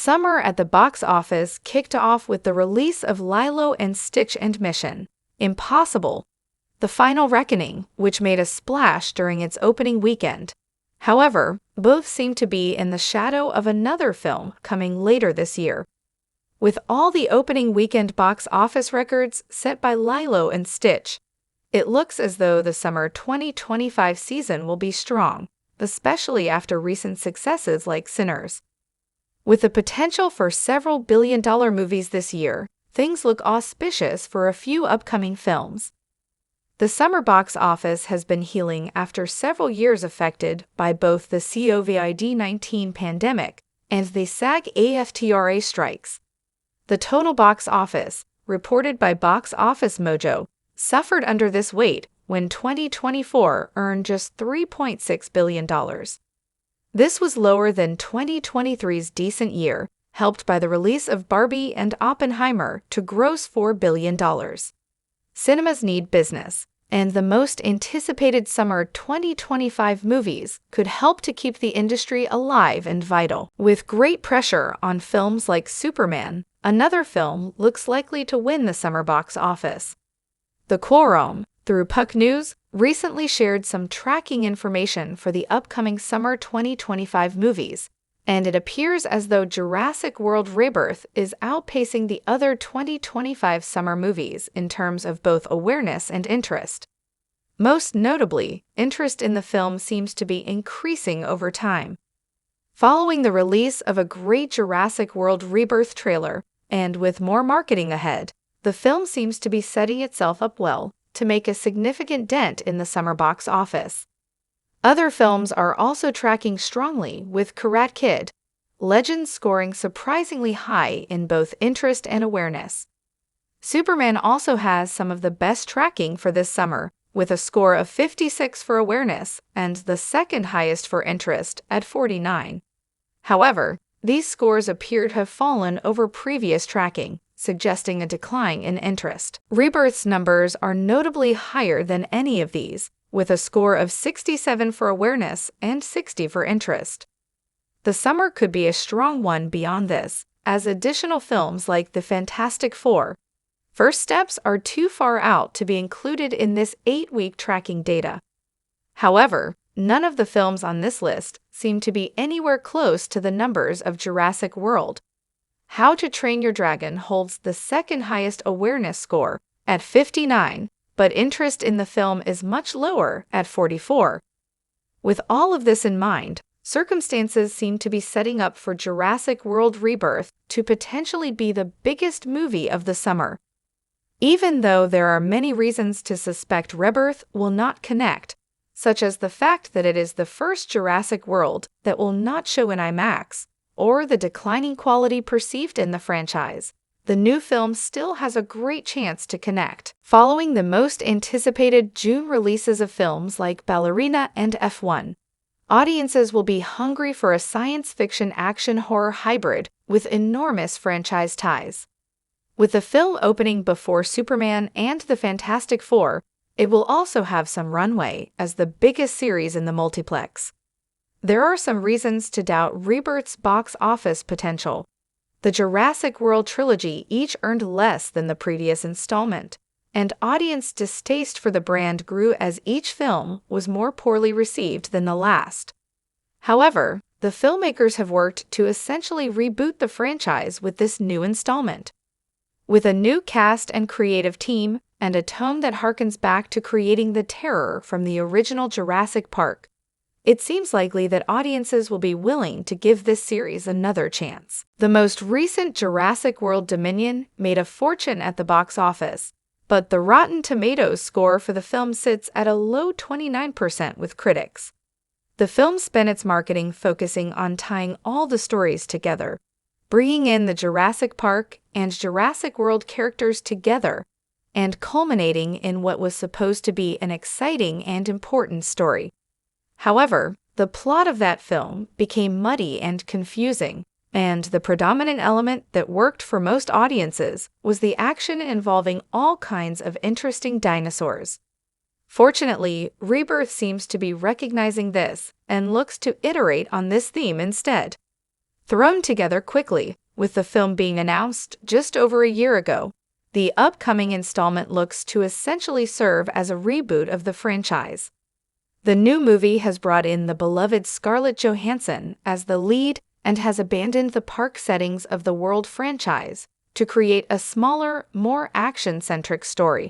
summer at the box office kicked off with the release of Lilo and Stitch and Mission Impossible: The Final Reckoning, which made a splash during its opening weekend. However, both seem to be in the shadow of another film coming later this year. With all the opening weekend box office records set by Lilo and Stitch, it looks as though the summer 2025 season will be strong, especially after recent successes like Sinners. With the potential for several billion-dollar movies this year, things look auspicious for a few upcoming films. The summer box office has been healing after several years affected by both the COVID-19 pandemic and the SAG-AFTRA strikes. The total box office, reported by Box Office Mojo, suffered under this weight when 2024 earned just $3.6 billion. This was lower than 2023's decent year, helped by the release of Barbie and Oppenheimer to gross $4 billion. Cinemas need business, and the most anticipated summer 2025 movies could help to keep the industry alive and vital. With great pressure on films like Superman, another film looks likely to win the summer box office. The Quorum, through Puck News, recently shared some tracking information for the upcoming summer 2025 movies, and it appears as though Jurassic World Rebirth is outpacing the other 2025 summer movies in terms of both awareness and interest. Most notably, interest in the film seems to be increasing over time. Following the release of a great Jurassic World Rebirth trailer, and with more marketing ahead, the film seems to be setting itself up well to make a significant dent in the summer box office. Other films are also tracking strongly, with Karate Kid: Legends scoring surprisingly high in both interest and awareness. Superman also has some of the best tracking for this summer, with a score of 56 for awareness and the second highest for interest at 49. However, these scores appear to have fallen over previous tracking, suggesting a decline in interest. Rebirth's numbers are notably higher than any of these, with a score of 67 for awareness and 60 for interest. The summer could be a strong one beyond this, as additional films like The Fantastic Four: First Steps are too far out to be included in this 8-week tracking data. However, none of the films on this list seem to be anywhere close to the numbers of Jurassic World. How to Train Your Dragon holds the second highest awareness score at 59, but interest in the film is much lower at 44. With all of this in mind, circumstances seem to be setting up for Jurassic World Rebirth to potentially be the biggest movie of the summer. Even though there are many reasons to suspect Rebirth will not connect, such as the fact that it is the first Jurassic World that will not show in IMAX, or the declining quality perceived in the franchise, the new film still has a great chance to connect. Following the most anticipated June releases of films like Ballerina and F1, audiences will be hungry for a science fiction action horror hybrid with enormous franchise ties. With the film opening before Superman and The Fantastic Four, it will also have some runway as the biggest series in the multiplex. There are some reasons to doubt Rebirth's box office potential. The Jurassic World trilogy each earned less than the previous installment, and audience distaste for the brand grew as each film was more poorly received than the last. However, the filmmakers have worked to essentially reboot the franchise with this new installment. With a new cast and creative team, and a tone that harkens back to creating the terror from the original Jurassic Park, it seems likely that audiences will be willing to give this series another chance. The most recent Jurassic World Dominion made a fortune at the box office, but the Rotten Tomatoes score for the film sits at a low 29% with critics. The film spent its marketing focusing on tying all the stories together, bringing in the Jurassic Park and Jurassic World characters together, and culminating in what was supposed to be an exciting and important story. However, the plot of that film became muddy and confusing, and the predominant element that worked for most audiences was the action involving all kinds of interesting dinosaurs. Fortunately, Rebirth seems to be recognizing this and looks to iterate on this theme instead. thrown together quickly, with the film being announced just over a year ago. The upcoming installment looks to essentially serve as a reboot of the franchise. The new movie has brought in the beloved Scarlett Johansson as the lead and has abandoned the park settings of the World franchise to create a smaller, more action-centric story.